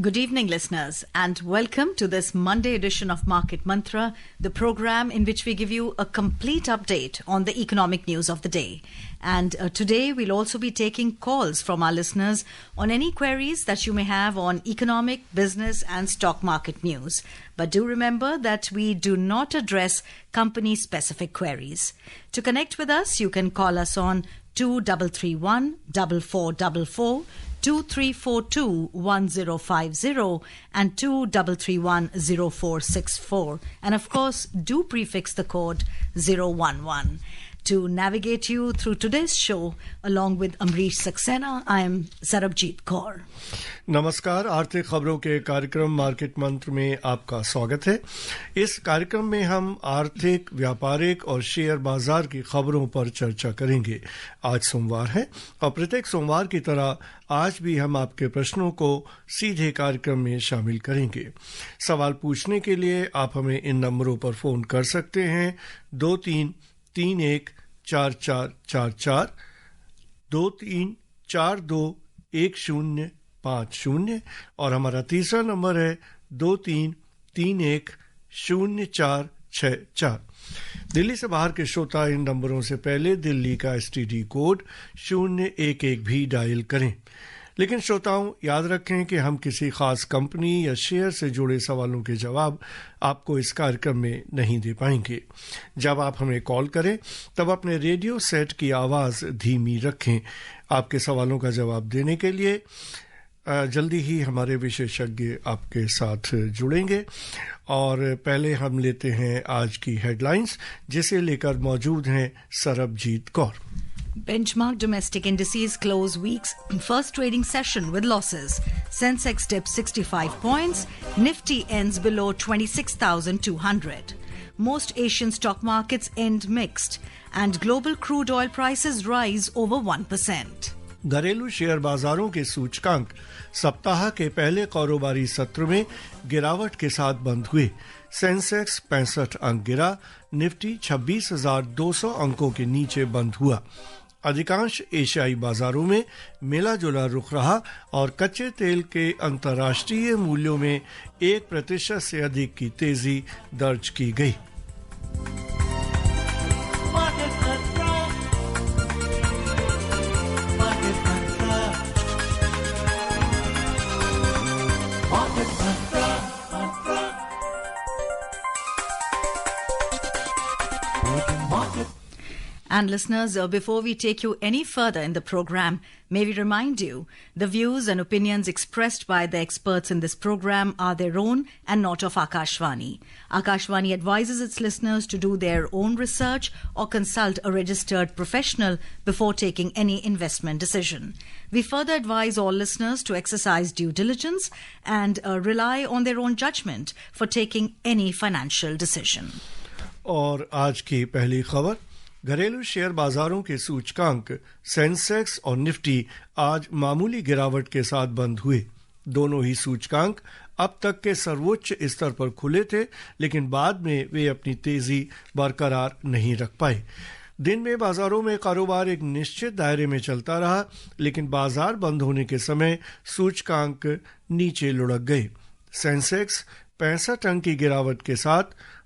Good evening, listeners, and welcome to this Monday edition of Market Mantra, the program in which we give you a complete update on the economic news of the day. And today we'll also be taking calls from our listeners on any queries that you may have on economic, business and stock market news. But do remember that we do not address company-specific queries. To connect with us, you can call us on 2331 4444, 2342-1050 and 2331-0464. And of course, do prefix the code 011. To navigate you through today's show, along with Amrish Saxena, I am Sarabjit Kaur. नमस्कार, आर्थिक खबरों के कार्यक्रम market मंत्र में आपका स्वागत है। इस कार्यक्रम में हम आर्थिक, व्यापारिक और शेयर बाजार की खबरों पर चर्चा करेंगे। आज सोमवार है और प्रत्येक सोमवार की तरह आज भी हम आपके प्रश्नों को सीधे कार्यक्रम में शामिल करेंगे। सवाल पूछने के लिए आप हमें इन नंबरों पर फोन कर सकते हैं 23314444, 23421050 और हमारा तीसरा नंबर है 23310464। दिल्ली से बाहर के श्रोता इन नंबरों से पहले दिल्ली का एसटीडी कोड 011 भी डायल करें। लेकिन श्रोताओं, याद रखें कि हम किसी खास कंपनी या शेयर से जुड़े सवालों के जवाब आपको इस कार्यक्रम में नहीं दे पाएंगे। जब आप हमें कॉल करें तब अपने रेडियो सेट की आवाज़ धीमी रखें। आपके सवालों का जवाब देने के लिए जल्दी ही हमारे विशेषज्ञ आपके साथ जुड़ेंगे। और पहले हम लेते हैं आज की हेडलाइंस, जिसे लेकर मौजूद हैं Sarabjit Kaur. Benchmark domestic indices close week's first trading session with losses. Sensex dips 65 points. Nifty ends below 26,200. Most Asian stock markets end mixed. And global crude oil prices rise over 1%. घरेलू शेयर बाजारों के सूचकांक सप्ताह के पहले कारोबारी सत्र में गिरावट के साथ बंद हुए। सेंसेक्स 65 अंक गिरा, निफ्टी 26,200 अंकों के नीचे बंद हुआ। अधिकांश एशियाई बाजारों में मिला जुला रुख रहा और कच्चे तेल के अंतर्राष्ट्रीय मूल्यों में 1% से अधिक की तेजी दर्ज की गई। And listeners, before we take you any further in the program, may we remind you, the views and opinions expressed by the experts in this program are their own and not of Akashvani. Akashvani advises its listeners to do their own research or consult a registered professional before taking any investment decision. We further advise all listeners to exercise due diligence and rely on their own judgment for taking any financial decision. और आज की पहली खबर, घरेलू share बाजारों के सूचकांक Sensex और निफ्टी आज मामूली गिरावट के साथ बंद हुए। दोनों ही सूचकांक अब तक के सर्वोच्च स्तर पर खुले थे, लेकिन बाद में वे अपनी तेजी बरकरार नहीं रख पाए। दिन में बाजारों में कारोबार एक निश्चित दायरे में चलता रहा, लेकिन बाजार बंद होने के समय सूचकांक नीचे लुढ़क गए। सेंसेक्स 65 अंक की गिरावट के साथ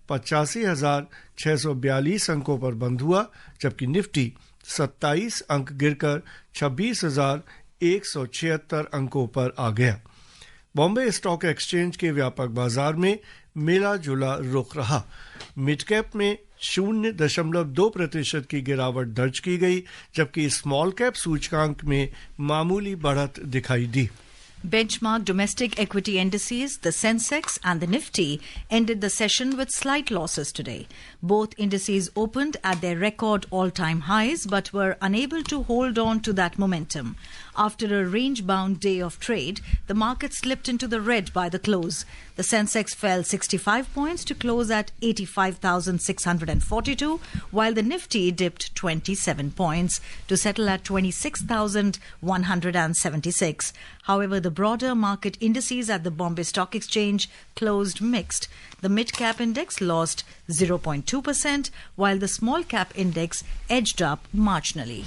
85,642 अंकों पर बंद हुआ, जबकि निफ्टी 27 अंक गिरकर 26,176 अंकों पर आ गया। बॉम्बे स्टॉक एक्सचेंज के व्यापक बाजार में मिला जुला रुख रहा। मिड कैप में 0.2% की गिरावट दर्ज की गई, जबकि स्मॉल कैप सूचकांक में मामूली बढ़त दिखाई दी। Benchmark domestic equity indices, the Sensex and the Nifty, ended the session with slight losses today. Both indices opened at their record all-time highs but were unable to hold on to that momentum. After a range-bound day of trade, the market slipped into the red by the close. The Sensex fell 65 points to close at 85,642, while the Nifty dipped 27 points to settle at 26,176. However, the broader market indices at the Bombay Stock Exchange closed mixed. The mid-cap index lost 0.2%, while the small-cap index edged up marginally.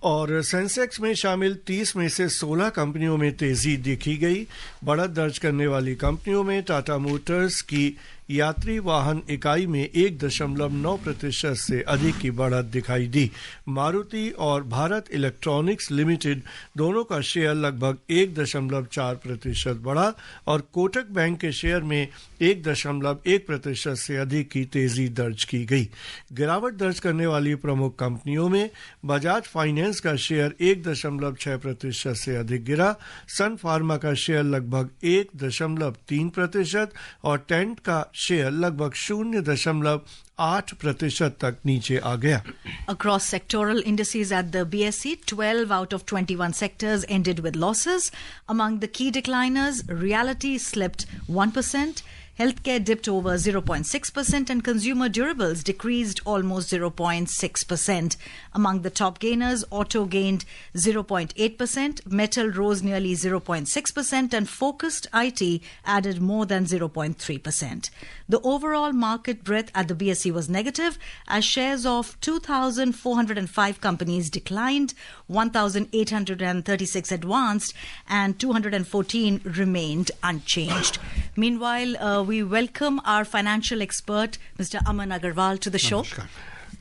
और Sensex में शामिल 30 में से 16 कंपनियों में तेजी देखी गई। बढ़त दर्ज करने वाली कंपनियों में टाटा मोटर्स की यात्री वाहन इकाई में 1.9% से अधिक की बढ़त दिखाई दी। मारुति और भारत इलेक्ट्रॉनिक्स लिमिटेड दोनों का शेयर लगभग 1.4% बढ़ा और कोटक बैंक के शेयर में 1.1% से अधिक की तेजी दर्ज की गई। गिरावट दर्ज करने वाली प्रमुख कंपनियों में बजाज फाइनेंस का शेयर 1.6% से अधिक गिरा, सन फार्मा का शेयर लगभग 1.3% और टेंट का शेयर लगभग 0.8% तक नीचे आ गया। Across sectoral indices at the BSE, 12 out of 21 sectors ended with losses. Among the key decliners, realty slipped 1%. Healthcare dipped over 0.6% and consumer durables decreased almost 0.6%. Among the top gainers, auto gained 0.8%, metal rose nearly 0.6% and focused IT added more than 0.3%. The overall market breadth at the BSE was negative as shares of 2,405 companies declined, 1,836 advanced and 214 remained unchanged. Meanwhile, we welcome our financial expert, Mr. Aman Agarwal, to the show.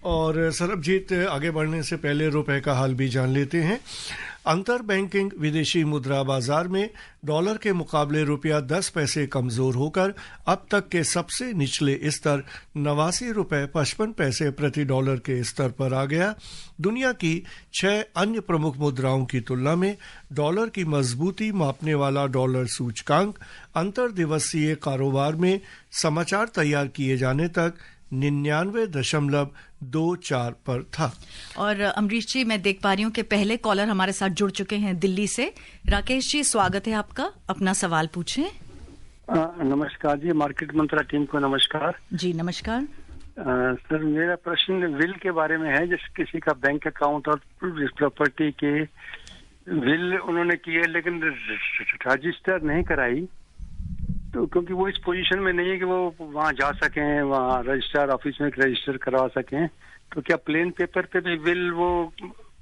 और सरबजीत, आगे बढ़ने से पहले रुपए का हाल भी जान लेते हैं। अंतर बैंकिंग विदेशी मुद्रा बाजार में डॉलर के मुकाबले रुपया 10 पैसे कमजोर होकर अब तक के सबसे निचले स्तर 89 रुपए 55 पैसे प्रति डॉलर के स्तर पर आ गया। दुनिया की 6 अन्य प्रमुख मुद्राओं की तुलना में डॉलर की मजबूती मापने वाला डॉलर सूचकांक अंतर दिवसीय कारोबार में समाचार तैयार किए जाने तक 99.24 पर था। और अमरीश जी, मैं देख पा रही हूँ कि पहले कॉलर हमारे साथ जुड़ चुके हैं दिल्ली से। राकेश जी, स्वागत है आपका, अपना सवाल पूछें। नमस्कार जी, मार्केट मंत्रा टीम को नमस्कार जी। नमस्कार सर, मेरा प्रश्न विल के बारे में है। जैसे किसी का बैंक अकाउंट और प्रॉपर्टी के विल उन्होंने किए लेकिन रजिस्टर नहीं कराई, तो क्योंकि वो इस पोजीशन में नहीं है कि वो वहाँ जा सकें, वहाँ रजिस्ट्रार ऑफिस में रजिस्टर करवा सकें, तो क्या प्लेन पेपर पे भी विल वो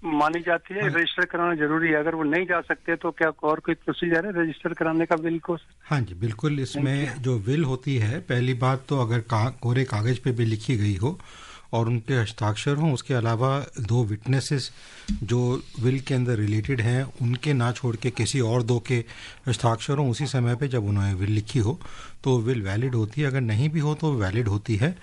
मानी जाती है? रजिस्टर कराना जरूरी है? अगर वो नहीं जा सकते तो क्या और कोई प्रोसीजर है रजिस्टर कराने का विल को? हाँ जी, बिल्कुल। इसमें जो विल होती है, पहली बात तो अगर कोरे कागज पे भी लिखी गई हो और उनके हस्ताक्षर हों, उसके अलावा 2 विटनेसेस जो विल के अंदर रिलेटेड हैं उनके ना छोड़ के किसी और 2 के हस्ताक्षर हों उसी समय पे जब उन्होंने विल लिखी हो तो विल वैलिड होती है। अगर नहीं भी हो तो वैलिड होती है।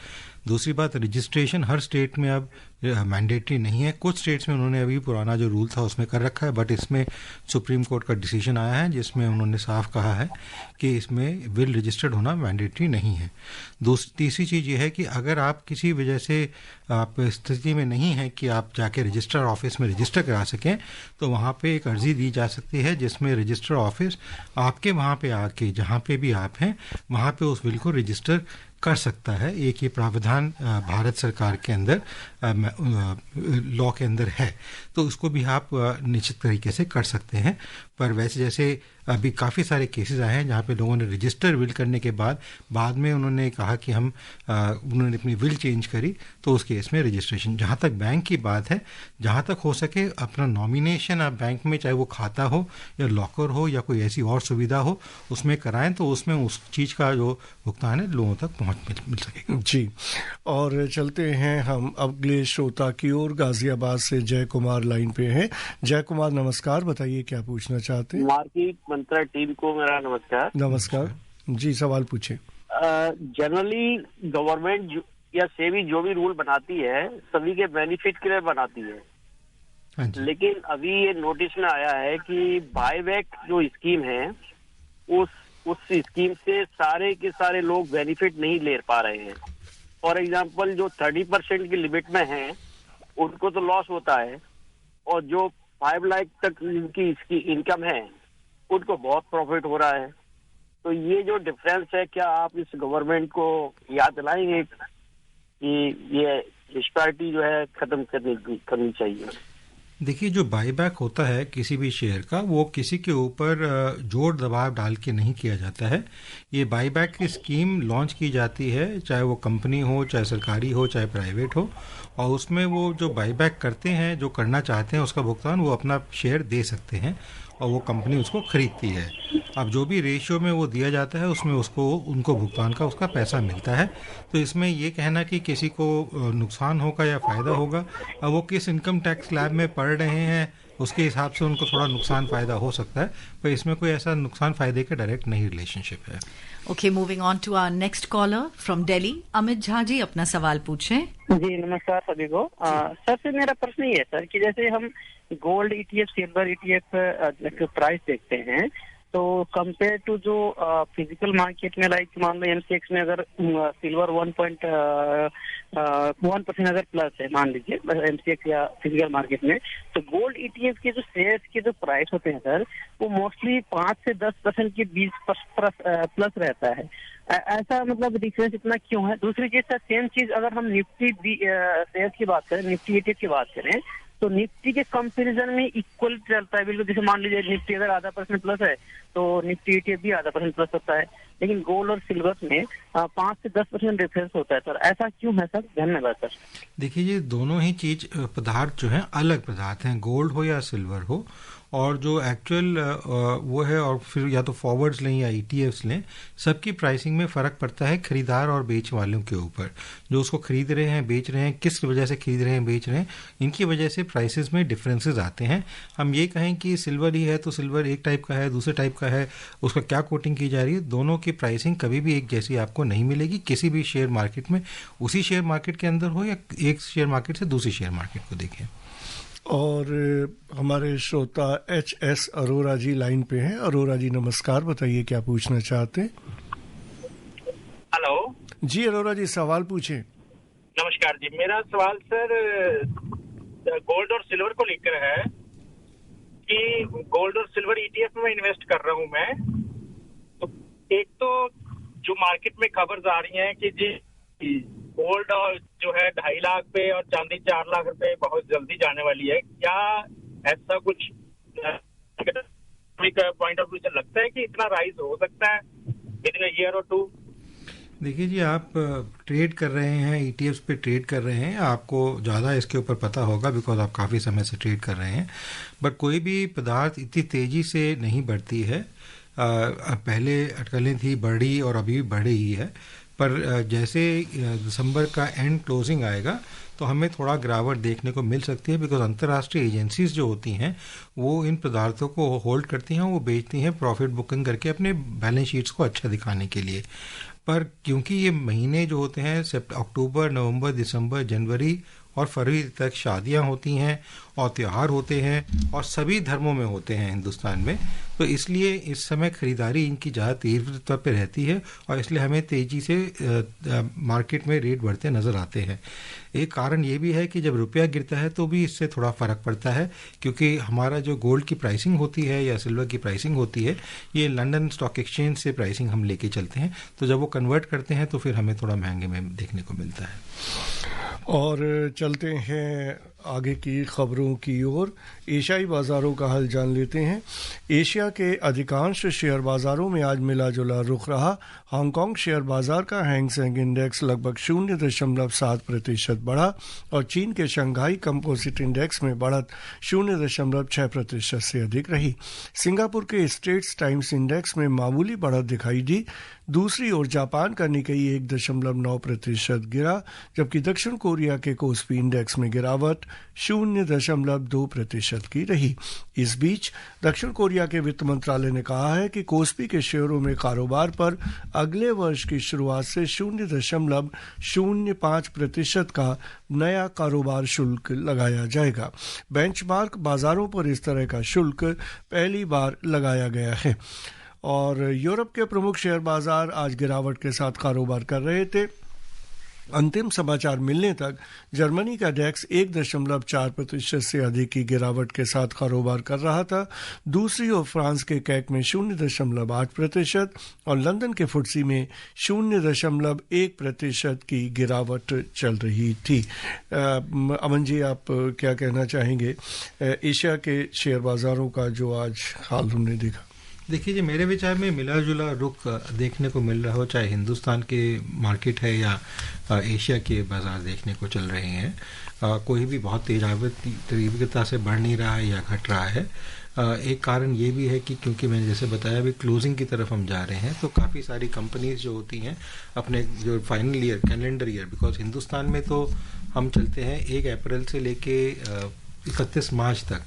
दूसरी बात, रजिस्ट्रेशन हर स्टेट में अब मैंडेटरी नहीं है। कुछ स्टेट्स में उन्होंने अभी पुराना जो रूल था उसमें कर रखा है, बट इसमें सुप्रीम कोर्ट का डिसीजन आया है जिसमें उन्होंने साफ कहा है कि इसमें विल रजिस्टर्ड होना मैंडेटरी नहीं है। तीसरी चीज़ ये है कि अगर आप किसी वजह से आप स्थिति में नहीं है कि आप जाके रजिस्टर ऑफिस में रजिस्टर करा सकें, तो वहाँ पे एक अर्जी दी जा सकती है जिसमें रजिस्टर ऑफिस आपके वहाँ पे आके जहाँ पे भी आप हैं वहाँ पे उस विल को रजिस्टर कर सकता है। एक ये प्रावधान भारत सरकार के अंदर लॉ के अंदर है, तो उसको भी आप निश्चित तरीके से कर सकते हैं। पर वैसे जैसे अभी काफ़ी सारे केसेस आए हैं जहाँ पे लोगों ने रजिस्टर विल करने के बाद में उन्होंने कहा कि उन्होंने अपनी विल चेंज करी, तो उस केस में रजिस्ट्रेशन। जहाँ तक बैंक की बात है, जहाँ तक हो सके अपना नॉमिनेशन आप बैंक में, चाहे वो खाता हो या लॉकर हो या कोई ऐसी और सुविधा हो, उसमें कराएं, तो उसमें उस चीज़ का जो भुगतान है लोगों तक पहुँच मिल सकेगा। जी, और चलते हैं हम अगले श्रोता की ओर। गाजियाबाद से जय कुमार लाइन पे हैं। जय कुमार, नमस्कार, बताइए क्या पूछना चाहते हैं? मार्केट मंत्रा टीम को मेरा नमस्कार। नमस्कार जी, सवाल पूछे। जनरली गवर्नमेंट या सेबी जो भी रूल बनाती है सभी के बेनिफिट के लिए बनाती है, लेकिन अभी ये नोटिस में आया है कि बायबैक जो स्कीम है उस स्कीम से सारे के सारे लोग बेनिफिट नहीं ले पा रहे हैं। फॉर एग्जांपल, जो 30% की लिमिट में हैं उनको तो लॉस होता है, और जो 5 लाख तक जिनकी इसकी इनकम है उनको बहुत प्रॉफिट हो रहा है। तो ये जो डिफरेंस है, क्या आप इस गवर्नमेंट को याद दिलाएंगे कि ये डिस्पैरिटी जो है खत्म करनी चाहिए? देखिए, जो बाईबैक होता है किसी भी शेयर का, वो किसी के ऊपर जोर दबाव डाल के नहीं किया जाता है। ये बाईबैक की स्कीम लॉन्च की जाती है, चाहे वो कंपनी हो, चाहे सरकारी हो, चाहे प्राइवेट हो, और उसमें वो जो बाईबैक करते हैं, जो करना चाहते हैं उसका भुगतान वो अपना शेयर दे सकते हैं और वो कंपनी उसको खरीदती है। अब जो भी रेशियो में वो दिया जाता है उसमें उनको भुगतान का उसका पैसा मिलता है। तो इसमें ये कहना कि किसी को नुकसान होगा या फ़ायदा होगा, अब वो किस इनकम टैक्स स्लैब में पढ़ रहे हैं उसके हिसाब से उनको थोड़ा नुकसान फ़ायदा हो सकता है, पर इसमें कोई ऐसा नुकसान फ़ायदे का डायरेक्ट नहीं रिलेशनशिप है। Okay, moving on to our next caller from Delhi, Amit Jha ji अपना सवाल पूछें। जी नमस्कार सभी को। सर से मेरा प्रश्न ये है सर कि जैसे हम gold ETF, silver ETF price देखते हैं, तो कंपेयर टू जो फिजिकल मार्केट में, लाइक मान लो MCX में अगर सिल्वर 1.1% अगर प्लस है मान लीजिए MCX या फिजिकल मार्केट में, तो गोल्ड ETF के जो शेयर्स के जो प्राइस होते हैं सर, वो मोस्टली 5 से 10% के 20% प्लस रहता है। ऐसा मतलब डिफरेंस इतना क्यों है? दूसरी चीज सर, सेम चीज अगर हम निफ्टी शेयर की बात करें, निफ्टी ETF की बात करें, तो निफ्टी के कंपैरिजन में इक्वल चलता है बिल्कुल। जैसे मान लीजिए निफ्टी अगर 0.5% प्लस है तो निफ्टी ETF भी 0.5% प्लस होता है, लेकिन गोल्ड और सिल्वर में 5 से 10% डिफरेंस होता है सर। ऐसा क्यों है सर? धन्यवाद सर। देखिए, ये दोनों ही चीज पदार्थ जो हैं अलग पदार्थ हैं, गोल्ड हो या सिल्वर हो, और जो एक्चुअल वो है, और फिर या तो फॉरवर्ड्स लें या ETFs लें, सबकी प्राइसिंग में फ़र्क पड़ता है खरीदार और बेच वालों के ऊपर। जो उसको खरीद रहे हैं, बेच रहे हैं, किस वजह से खरीद रहे हैं, बेच रहे हैं, इनकी वजह से प्राइसेस में डिफरेंसेस आते हैं। हम ये कहें कि सिल्वर ही है तो सिल्वर एक टाइप का है, दूसरे टाइप का है, उसका क्या कोटिंग की जा रही है, दोनों की प्राइसिंग कभी भी एक जैसी आपको नहीं मिलेगी किसी भी शेयर मार्केट में, उसी शेयर मार्केट के अंदर हो या एक शेयर मार्केट से दूसरी शेयर मार्केट को देखें। और हमारे श्रोता HS अरोरा जी लाइन पे हैं। अरोरा जी नमस्कार, बताइए क्या पूछना चाहते हैं? हेलो जी अरोरा जी, सवाल पूछें। नमस्कार जी, मेरा सवाल सर गोल्ड और सिल्वर को लेकर है कि गोल्ड और सिल्वर ETF में इन्वेस्ट कर रहा हूं मैं। तो एक तो जो मार्केट में खबर आ रही है कि जी गोल्ड और जो है 2.5 लाख पे और चांदी 4 लाख रुपए बहुत जल्दी जाने वाली है, क्या ऐसा कुछ पॉइंट ऑफ व्यू से लगता है कि इतना राइज हो सकता है विद इन ईयर और 2? देखिए जी, आप ट्रेड कर रहे हैं, ETFs पे ट्रेड कर रहे हैं, आपको ज़्यादा इसके ऊपर पता होगा बिकॉज आप काफ़ी समय से ट्रेड कर रहे हैं। बट कोई भी पदार्थ इतनी तेज़ी से नहीं बढ़ती है। पहले अटकलें थी, बढ़ी और अभी भी बढ़ रही है, पर जैसे दिसंबर का एंड क्लोजिंग आएगा तो हमें थोड़ा गिरावट देखने को मिल सकती है, बिकॉज अंतर्राष्ट्रीय एजेंसीज जो होती हैं वो इन पदार्थों को होल्ड करती हैं, वो बेचती हैं प्रॉफिट बुकिंग करके अपने बैलेंस शीट्स को अच्छा दिखाने के लिए। पर क्योंकि ये महीने जो होते हैं अक्टूबर, नवंबर, दिसंबर, जनवरी और फरवरी तक शादियां होती हैं और त्यौहार होते हैं और सभी धर्मों में होते हैं हिंदुस्तान में, तो इसलिए इस समय खरीदारी इनकी ज़्यादा तीव्रता पे रहती है और इसलिए हमें तेज़ी से मार्केट में रेट बढ़ते नज़र आते हैं। एक कारण ये भी है कि जब रुपया गिरता है तो भी इससे थोड़ा फ़र्क पड़ता है, क्योंकि हमारा जो गोल्ड की प्राइसिंग होती है या सिल्वर की प्राइसिंग होती है, ये लंदन स्टॉक एक्सचेंज से प्राइसिंग हम लेके चलते हैं, तो जब वो कन्वर्ट करते हैं तो फिर हमें थोड़ा महंगे में देखने को मिलता है। और चलते हैं आगे की खबरों की ओर। एशियाई बाजारों का हाल जान लेते हैं। एशिया के अधिकांश शेयर बाजारों में आज मिला जुला रुख रहा। हांगकांग शेयर बाजार का हैंग सेंग इंडेक्स लगभग 0.7% बढ़ा और चीन के शंघाई कंपोजिट इंडेक्स में बढ़त 0.6% से अधिक रही। सिंगापुर के स्ट्रेट्स टाइम्स इंडेक्स में मामूली बढ़त दिखाई दी। दूसरी ओर जापान का निकाई 1.9% गिरा, जबकि दक्षिण कोरिया के कोस्पी इंडेक्स में गिरावट 0.2% की रही। इस बीच दक्षिण कोरिया के वित्त मंत्रालय ने कहा है कि कोस्पी के शेयरों में कारोबार पर अगले वर्ष की शुरुआत से 0.05% का नया कारोबार शुल्क लगाया जाएगा। बेंचमार्क बाजारों पर इस तरह का शुल्क पहली बार लगाया गया है। और यूरोप के प्रमुख शेयर बाजार आज गिरावट के साथ कारोबार कर रहे थे। अंतिम समाचार मिलने तक जर्मनी का डेक्स 1.4% से अधिक की गिरावट के साथ कारोबार कर रहा था। दूसरी ओर फ्रांस के कैक में 0.8% और लंदन के फुटसी में 0.1% की गिरावट चल रही थी। अमन जी, आप क्या कहना चाहेंगे एशिया के शेयर बाजारों का जो आज हाल हमने देखा? देखिए जी, मेरे विचार में मिला जुला रुख देखने को मिल रहा हो, चाहे हिंदुस्तान के मार्केट है या एशिया के बाजार देखने को चल रहे हैं। कोई भी बहुत तीव्रता से बढ़ नहीं रहा है या घट रहा है। एक कारण ये भी है कि क्योंकि मैंने जैसे बताया अभी क्लोजिंग की तरफ हम जा रहे हैं, तो काफ़ी सारी कंपनीज जो होती हैं अपने जो final year calendar year, because Hindustan में तो हम चलते हैं 1 अप्रैल से लेके 31 मार्च तक,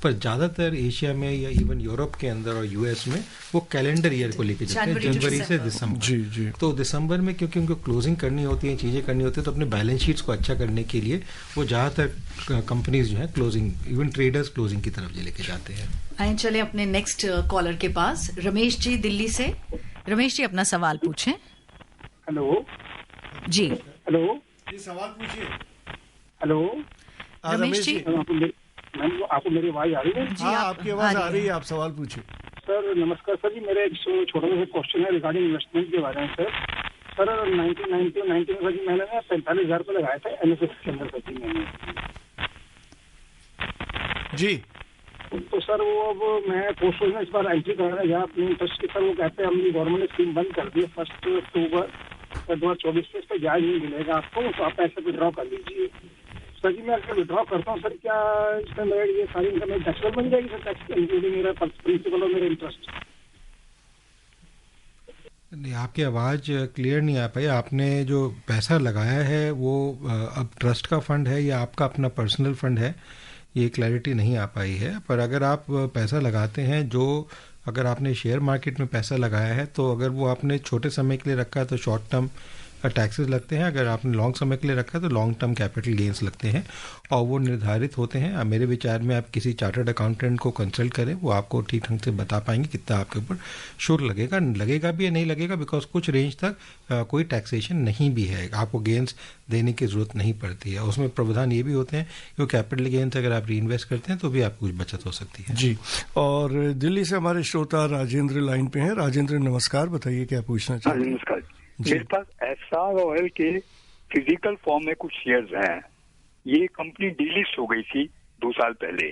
पर ज़्यादातर एशिया में या इवन यूरोप के अंदर और यूएस में वो कैलेंडर ईयर को लेके जाते हैं, जनवरी से दिसंबर। जी जी। तो दिसंबर में क्योंकि उनको क्लोजिंग करनी होती है, चीज़ें करनी होती है, तो अपने बैलेंस शीट्स को अच्छा करने के लिए वो ज़्यादातर कंपनीज जो है क्लोजिंग, इवन ट्रेडर्स क्लोजिंग की तरफ लेके जाते हैं। आइए चले अपने नेक्स्ट कॉलर के पास। रमेश जी दिल्ली से। रमेश जी अपना सवाल पूछें। हेलो जी। हेलो जी, सवाल पूछिए। हेलो रमेश जी, आपको मेरी आवाज आ रही है? हाँ, आपकी आवाज आ रही है, आप सवाल पूछिए। सर नमस्कार सर जी, मेरा एक छोटा सा क्वेश्चन है रिगार्डिंग इन्वेस्टमेंट के बारे में सर। 1990 में सर जी मैंने ना 45,000 रुपये लगाया था NSS के अंदर सर जी मैंने जी। तो सर वो अब मैं पोस्ट में इस बार एंट्री कराना गया अपनी इंटरेस्ट की। सर वो कहते हैं हमने गवर्नमेंट ने स्कीम बंद कर दी है 1 अक्टूबर 2024 से, इस पर ब्याज नहीं मिलेगा आपको, तो आप पैसे विड्रॉ कर लीजिए। सर जी मैं अगर विड्रॉ करता हूँ सर, क्या इसमें मेरे ये सारी इनकम टैक्सेबल बन जाएगी सर? टैक्स इंक्लूडिंग मेरा प्रिंसिपल और मेरा इंटरेस्ट। नहीं, आपकी आवाज़ क्लियर नहीं आ पाई। आपने जो पैसा लगाया है वो अब ट्रस्ट का फंड है या आपका अपना पर्सनल फंड है, ये क्लैरिटी नहीं आ पाई है। पर अगर आप पैसा लगाते हैं, जो अगर आपने शेयर मार्केट में पैसा लगाया है, तो अगर वो आपने छोटे समय के लिए रखा है तो शॉर्ट टर्म टैक्सेस लगते हैं, अगर आपने लॉन्ग समय के लिए रखा है तो लॉन्ग टर्म कैपिटल गेन्स लगते हैं और वो निर्धारित होते हैं। मेरे विचार में आप किसी चार्टर्ड अकाउंटेंट को कंसल्ट करें, वो आपको ठीक ढंग से बता पाएंगे कितना आपके ऊपर शुल्क लगेगा भी या नहीं लगेगा, बिकॉज कुछ रेंज तक कोई टैक्सेशन नहीं भी है, आपको गेन्स देने की जरूरत नहीं पड़ती है। उसमें प्रावधान ये भी होते हैं कि कैपिटल गेन्स अगर आप री इन्वेस्ट करते हैं तो भी आपको कुछ बचत हो सकती है। जी। और दिल्ली से हमारे श्रोता राजेंद्र लाइन पे हैं। राजेंद्र नमस्कार, बताइए क्या पूछना चाहते हैं? नमस्कार, मेरे पास एस्सार ऑयल के फिजिकल फॉर्म में कुछ शेयर्स हैं। ये कंपनी डीलिस्ट हो गई थी 2 साल पहले,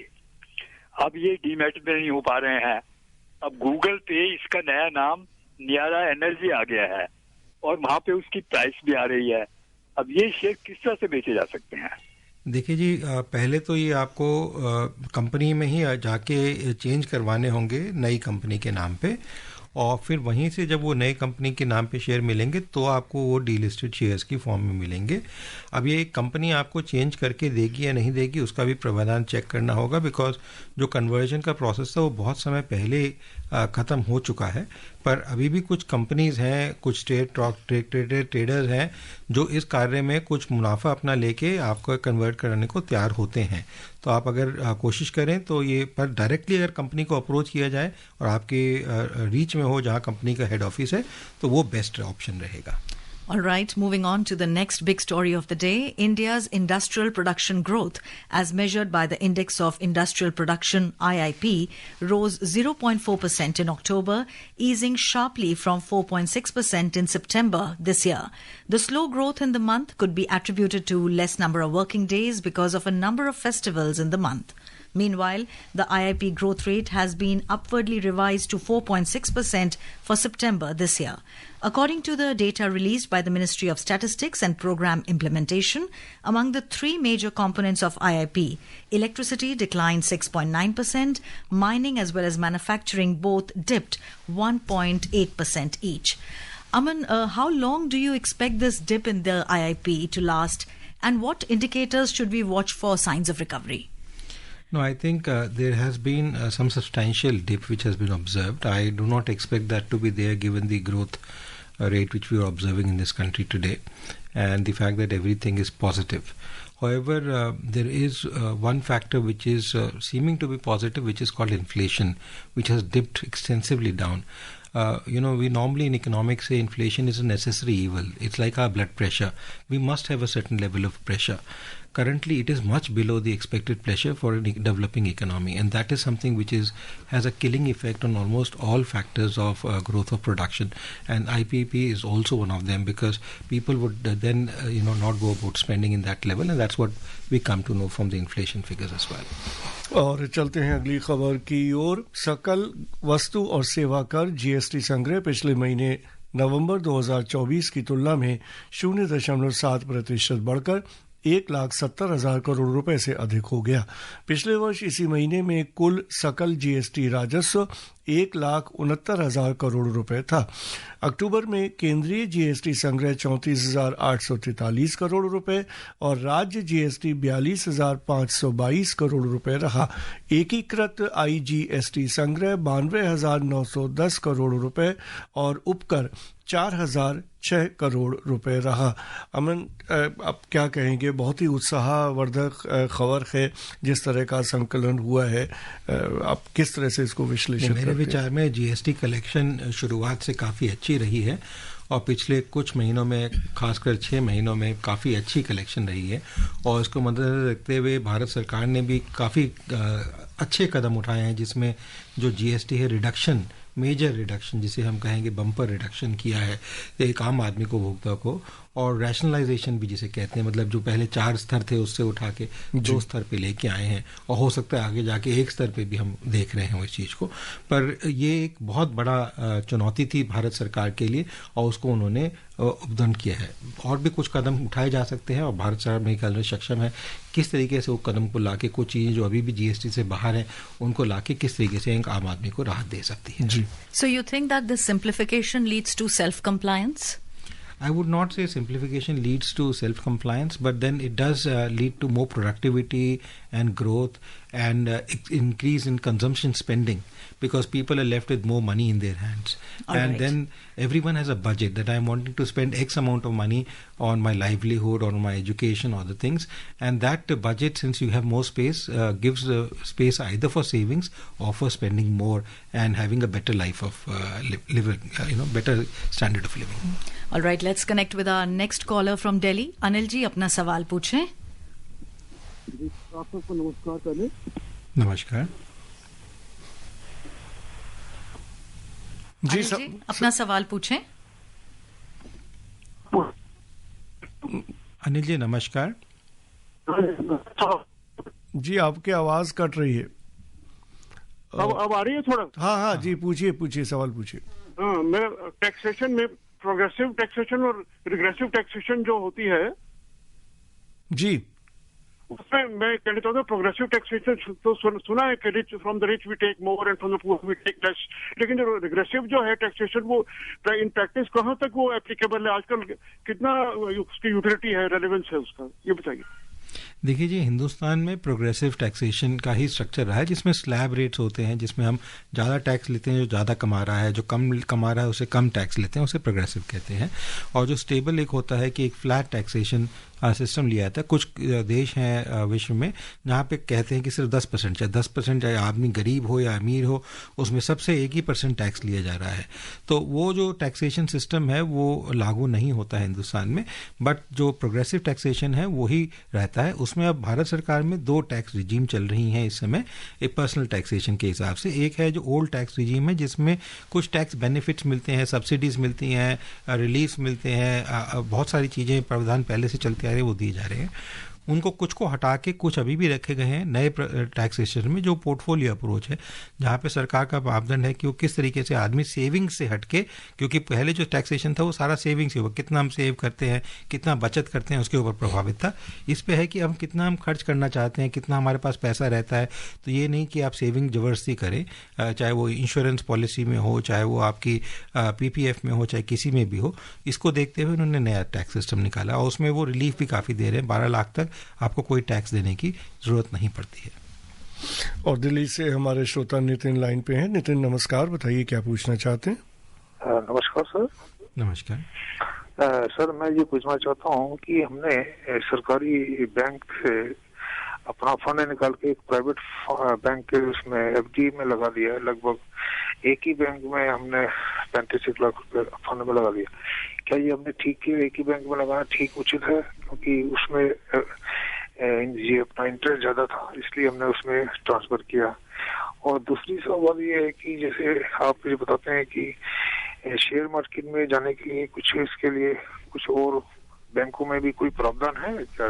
अब ये डीमैट में नहीं हो पा रहे हैं। अब गूगल पे इसका नया नाम नियारा एनर्जी आ गया है और वहां पे उसकी प्राइस भी आ रही है। अब ये शेयर किस तरह से बेचे जा सकते हैं? देखिए जी, पहले तो ये आपको कंपनी में ही जाके चेंज करवाने होंगे नई कंपनी के नाम पे, और फिर वहीं से जब वो नए कंपनी के नाम पे शेयर मिलेंगे तो आपको वो डीलिस्टेड शेयर्स की फॉर्म में मिलेंगे। अब ये कंपनी आपको चेंज करके देगी या नहीं देगी उसका भी प्रावधान चेक करना होगा, बिकॉज जो कन्वर्जन का प्रोसेस था वो बहुत समय पहले ख़त्म हो चुका है। पर अभी भी कुछ कंपनीज हैं, कुछ ट्रेडर्स हैं जो इस कार्य में कुछ मुनाफा अपना लेके आपको कन्वर्ट कराने को तैयार होते हैं। तो आप अगर कोशिश करें तो ये, पर डायरेक्टली अगर कंपनी को अप्रोच किया जाए और आपके रीच में हो जहां कंपनी का हेड ऑफिस है, तो वो बेस्ट ऑप्शन रहेगा। All right, moving on to the next big story of the day. India's industrial production growth, as measured by the Index of Industrial Production, IIP, rose 0.4% in October, easing sharply from 4.6% in September this year. The slow growth in the month could be attributed to less number of working days because of a number of festivals in the month. Meanwhile, the IIP growth rate has been upwardly revised to 4.6% for September this year. According to the data released by the Ministry of Statistics and Program Implementation, among the 3 major components of IIP, electricity declined 6.9%, mining as well as manufacturing both dipped 1.8% each. Aman, how long do you expect this dip in the IIP to last, and what indicators should we watch for signs of recovery? No, I think there has been some substantial dip which has been observed. I do not expect that to be there given the growth rate which we are observing in this country today and the fact that everything is positive. However, there is one factor which is seeming to be positive, which is called inflation, which has dipped extensively down. we normally in economics say inflation is a necessary evil. It's like our blood pressure. We must have a certain level of pressure. Currently, it is much below the expected pressure for a developing economy, and that is something which has a killing effect on almost all factors of growth of production. And IPP is also one of them, because people would then not go about spending in that level, and that's what we come to know from the inflation figures as well. और चलते हैं अगली खबर की ओर। सकल वस्तु और सेवा कर जीएसटी संग्रह पिछले महीने नवंबर 2024 की तुलना में 0.7% बढ़कर 1,70,000 करोड़ रुपए से अधिक हो गया। पिछले वर्ष इसी महीने में कुल सकल जीएसटी राजस्व 1,69,000 करोड़ रुपए था। अक्टूबर में केंद्रीय जीएसटी संग्रह 34,843 करोड़ रुपए और राज्य जीएसटी 42,522 करोड़ रुपए रहा। एकीकृत आईजीएसटी संग्रह 92,910 करोड़ रुपए और उपकर 4,006 करोड़ रुपए रहा। अमन, अब क्या कहेंगे, बहुत ही उत्साहवर्धक खबर है जिस तरह का संकलन हुआ है, आप किस तरह से इसको विश्लेषण करते हैं? मेरे विचार में जीएसटी कलेक्शन शुरुआत से काफ़ी अच्छी रही है और पिछले कुछ महीनों में, खासकर 6 महीनों में काफ़ी अच्छी कलेक्शन रही है, और इसको मद्देनजर रखते हुए भारत सरकार ने भी काफ़ी अच्छे कदम उठाए हैं, जिसमें जो जीएसटी है रिडक्शन, मेजर रिडक्शन जिसे हम कहेंगे बम्पर रिडक्शन किया है एक आम आदमी को, उपभोक्ता को, और रैशनलाइजेशन भी जिसे कहते हैं, मतलब जो पहले 4 स्तर थे उससे उठा के 2 स्तर पे लेके आए हैं, और हो सकता है आगे जाके 1 स्तर पे भी हम देख रहे हैं इस चीज़ को। पर ये एक बहुत बड़ा चुनौती थी भारत सरकार के लिए, और उसको उन्होंने उपदन किया है। और भी कुछ कदम उठाए जा सकते हैं, और भारत सरकार मेरे ख्याल में सक्षम है किस तरीके से वो कदम को लाके कुछ चीज़ें जो अभी भी जीएसटी से बाहर हैं उनको लाके किस तरीके से एक आम आदमी को राहत दे सकती है। जी। So you think that this simplification leads to self-compliance? I would not say simplification leads to self-compliance, but then it does lead to more productivity and growth and increase in consumption spending, because people are left with more money in their hands. And then everyone has a budget that I'm wanting to spend X amount of money on my livelihood or on my education or the things, and that budget, since you have more space, gives space either for savings or for spending more and having a better life of living, better standard of living. All right, let's connect with our next caller from Delhi. Anil ji, अपना सवाल पूछें। आपको नमस्कार करें। नमस्कार जी, अपना सवाल पूछें। अनिल जी नमस्कार। जी, आपकी आवाज कट रही है। अब आ रही है थोड़ा? हाँ जी, पूछिए सवाल पूछिए। हाँ, मैं टैक्सेशन में प्रोग्रेसिव टैक्सेशन और रिग्रेसिव टैक्सेशन जो होती है जी, उसमें मैं कहना चाहता हूँ प्रोग्रेसिव टैक्सेशन तो सुना है कि rich from the rich we take more and from the poor we take less, लेकिन जो रिग्रेसिव जो है टैक्सेशन वो इन प्रैक्टिस कहाँ तक वो एप्लीकेबल है, आजकल कितना उसकी यूटिलिटी है, रेलेवेंस है उसका, ये बताइए। देखिए जी, हिंदुस्तान में प्रोग्रेसिव टैक्सेशन का ही स्ट्रक्चर रहा है, जिसमें स्लैब रेट्स होते हैं, जिसमें हम ज़्यादा टैक्स लेते हैं जो ज़्यादा कमा रहा है, जो कम कमा रहा है उसे कम टैक्स लेते हैं, उसे प्रोग्रेसिव कहते हैं। और जो स्टेबल एक होता है कि एक फ्लैट टैक्सेशन सिस्टम लिया जाता है। कुछ देश हैं विश्व में जहाँ पे कहते हैं कि सिर्फ 10%, चाहे 10%, चाहे आदमी गरीब हो या अमीर हो, उसमें सबसे 1% टैक्स लिया जा रहा है। तो वो जो टैक्सेशन सिस्टम है वो लागू नहीं होता है हिंदुस्तान में, बट जो प्रोग्रेसिव टैक्सेशन है वही रहता है। उसमें अब भारत सरकार में 2 टैक्स रिजीम चल रही हैं इस समय एक पर्सनल टैक्सेशन के हिसाब से। एक है जो ओल्ड टैक्स रिजीम है, जिसमें कुछ टैक्स बेनिफिट्स मिलते हैं, सब्सिडीज मिलती हैं, रिलीफ मिलते हैं, बहुत सारी चीज़ें प्रावधान पहले से चलते आ रहे हैं वो दिए जा रहे हैं। उनको कुछ को हटा के कुछ अभी भी रखे गए हैं नए टैक्सेशन में, जो पोर्टफोलियो अप्रोच है, जहाँ पे सरकार का मापदंड है कि वो किस तरीके से आदमी सेविंग से हटके, क्योंकि पहले जो टैक्सेशन था वो सारा सेविंग से हुआ, कितना हम सेव करते हैं, कितना बचत करते हैं, उसके ऊपर प्रभावित था। इस पे है कि हम कितना हम खर्च करना चाहते हैं, कितना हमारे पास पैसा रहता है। तो ये नहीं कि आप सेविंग जबरदस्ती करें, चाहे वो इंश्योरेंस पॉलिसी में हो, चाहे वो आपकी PPF में हो, चाहे किसी में भी हो। इसको देखते हुए उन्होंने नया टैक्स सिस्टम निकाला और उसमें वो रिलीफ भी काफ़ी दे रहे हैं। 12 लाख तक आपको कोई टैक्स देने की जरूरत नहीं पड़ती है। और दिल्ली से हमारे श्रोता नितिन लाइन पे हैं। नितिन नमस्कार, बताइए क्या पूछना चाहते हैं? नमस्कार सर। नमस्कार सर, मैं ये पूछना चाहता हूँ कि हमने सरकारी बैंक से अपना फंड निकाल के एक प्राइवेट बैंक के उसमें एफडी में लगा दिया है। लगभग एक ही बैंक में हमने 35 लाख रुपए फंड में लगा दिया। क्या ये हमने ठीक किया? एक ही बैंक में लगाना ठीक उचित है? क्योंकि उसमें ये अपना इंटरेस्ट ज्यादा था, इसलिए हमने उसमें ट्रांसफर किया। और दूसरी सवाल ये है कि जैसे आप मुझे बताते हैं कि शेयर मार्केट में जाने के लिए कुछ इसके लिए कुछ और बैंकों में भी कोई प्रावधान है क्या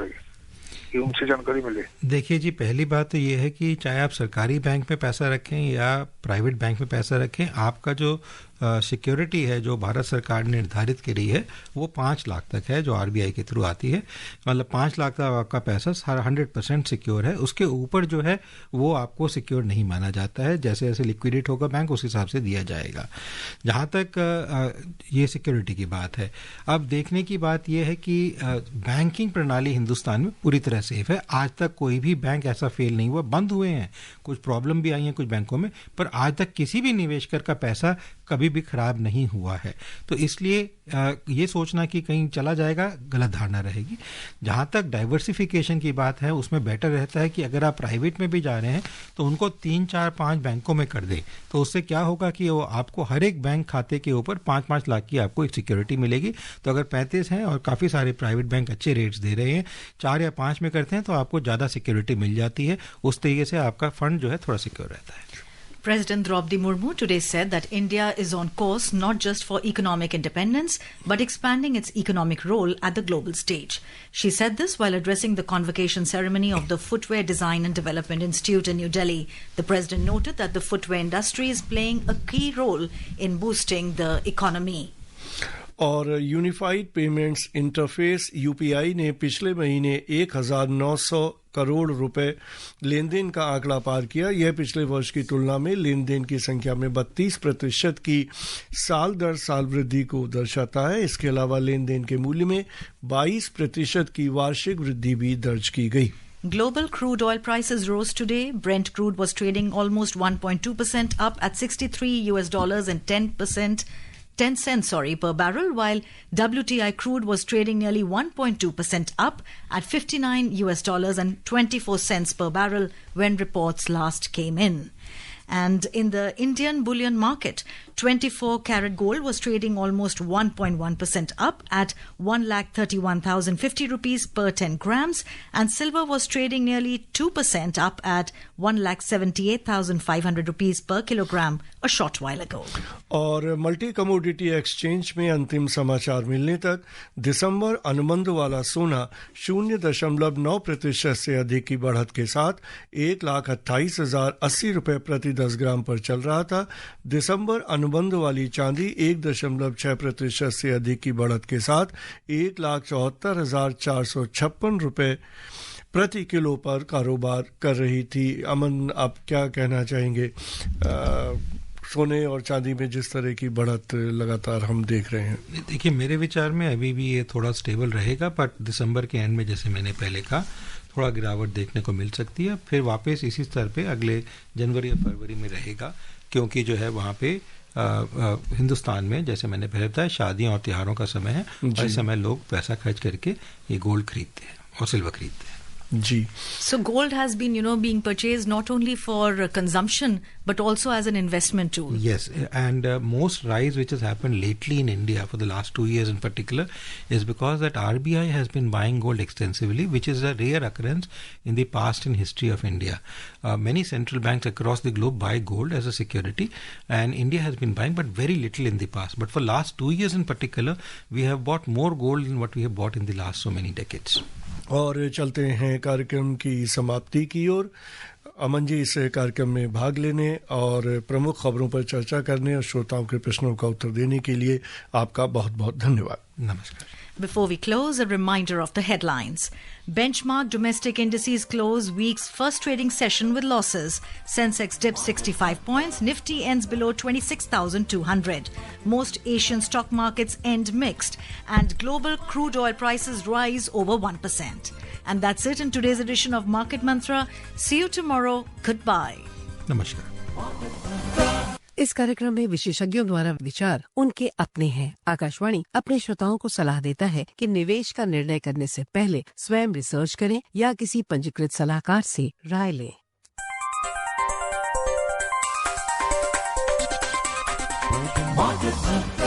कि उनसे जानकारी मिले? देखिए जी, पहली बात तो ये है कि चाहे आप सरकारी बैंक में पैसा रखें या प्राइवेट बैंक में पैसा रखें, आपका जो सिक्योरिटी है जो भारत सरकार ने निर्धारित करी है वो 5 लाख तक है, जो आरबीआई के थ्रू आती है। मतलब 5 लाख तक आपका पैसा 100% सिक्योर है। उसके ऊपर जो है वो आपको सिक्योर नहीं माना जाता है। जैसे जैसे लिक्विडेट होगा बैंक उस हिसाब से दिया जाएगा। जहाँ तक ये सिक्योरिटी की बात है, अब देखने की बात यह है कि बैंकिंग प्रणाली हिंदुस्तान में पूरी तरह सेफ है। आज तक कोई भी बैंक ऐसा फेल नहीं हुआ। बंद हुए हैं, कुछ प्रॉब्लम भी आई है कुछ बैंकों में, पर आज तक किसी भी निवेशकर का पैसा कभी भी खराब नहीं हुआ है। तो इसलिए ये सोचना कि कहीं चला जाएगा गलत धारणा रहेगी। जहाँ तक डाइवर्सिफिकेशन की बात है, उसमें बेटर रहता है कि अगर आप प्राइवेट में भी जा रहे हैं तो उनको 3, 4, 5 बैंकों में कर दें। तो उससे क्या होगा कि वो आपको हर एक बैंक खाते के ऊपर 5-5 लाख की आपको एक सिक्योरिटी मिलेगी। तो अगर 35 हैं और काफ़ी सारे प्राइवेट बैंक अच्छे रेट्स दे रहे हैं, 4 या 5 में करते हैं तो आपको ज़्यादा सिक्योरिटी मिल जाती है। उस तरीके से आपका फंड जो है थोड़ा सिक्योर रहता है। President Draupadi Murmu today said that India is on course not just for economic independence, but expanding its economic role at the global stage. She said this while addressing the convocation ceremony of the Footwear Design and Development Institute in New Delhi. The president noted that the footwear industry is playing a key role in boosting the economy. और unified payments interface UPI ने पिछले महीने 1900 करोड़ रुपए लेन then का आंकड़ा पार किया। यह पिछले वर्ष की तुलना में लेन देन की संख्या में 32% की साल दर साल वृद्धि को दर्शाता है। इसके अलावा लेन देन के मूल्य में 22% की वार्षिक वृद्धि भी दर्ज की गई। Global crude oil prices rose today. Brent crude was trading almost 1.2% up at $63 and 10 cents per barrel, while WTI crude was trading nearly 1.2% up at $59 and 24 cents per barrel when reports last came in. And in the Indian bullion market, 24-carat gold was trading almost 1.1% up at 1,31,050 rupees per 10 grams, and silver was trading nearly 2% up at 1,78,500 rupees per kilogram a short while ago. और multi commodity exchange में अंतिम समाचार मिलने तक दिसंबर अनुबंध वाला सोना 0.9% से अधिक की बढ़त के साथ 1,28,080 रुपए प्रति 10 ग्राम पर चल रहा था। दिसंबर अनुबंध वाली चांदी 1.6% से अधिक की बढ़त के साथ 1,74,456 रुपए प्रति किलो पर कारोबार कर रही थी। अमन, आप क्या कहना चाहेंगे सोने और चांदी में जिस तरह की बढ़त लगातार हम देख रहे हैं? देखिए, मेरे विचार में अभी भी ये थोड़ा स्टेबल रहेगा, बट दिसंबर के एंड में जैसे मैंने पहले कहा थोड़ा गिरावट देखने को मिल सकती है। फिर वापस इसी स्तर पे अगले जनवरी या फरवरी में रहेगा, क्योंकि जो है वहाँ पे हिंदुस्तान में जैसे मैंने पहले बताया शादियों और त्योहारों का समय है और इस समय लोग पैसा खर्च करके ये गोल्ड खरीदते हैं और सिल्वर खरीदते हैं। जी। So gold has been, being purchased not only for consumption but also as an investment tool. Yes, and most rise which has happened lately in India for the last 2 years in particular is because that RBI has been buying gold extensively, which is a rare occurrence in the past in history of India. Many central banks across the globe buy gold as a security, and India has been buying but very little in the past. But for last 2 years in particular, we have bought more gold than what we have bought in the last so many decades. और चलते हैं कार्यक्रम की समाप्ति की ओर। अमन जी, इस कार्यक्रम में भाग लेने और प्रमुख खबरों पर चर्चा करने और श्रोताओं के प्रश्नों का उत्तर देने के लिए आपका बहुत बहुत धन्यवाद। नमस्कार। Before we close, a reminder of the headlines. Benchmark domestic indices close week's first trading session with losses. Sensex dips 65 points. Nifty ends below 26,200. Most Asian stock markets end mixed. And global crude oil prices rise over 1%. And that's it in today's edition of Market Mantra. See you tomorrow. Goodbye. Namaskar. इस कार्यक्रम में विशेषज्ञों द्वारा विचार उनके अपने हैं। आकाशवाणी अपने श्रोताओं को सलाह देता है कि निवेश का निर्णय करने से पहले स्वयं रिसर्च करें या किसी पंजीकृत सलाहकार से राय लें। मार्केट मंत्र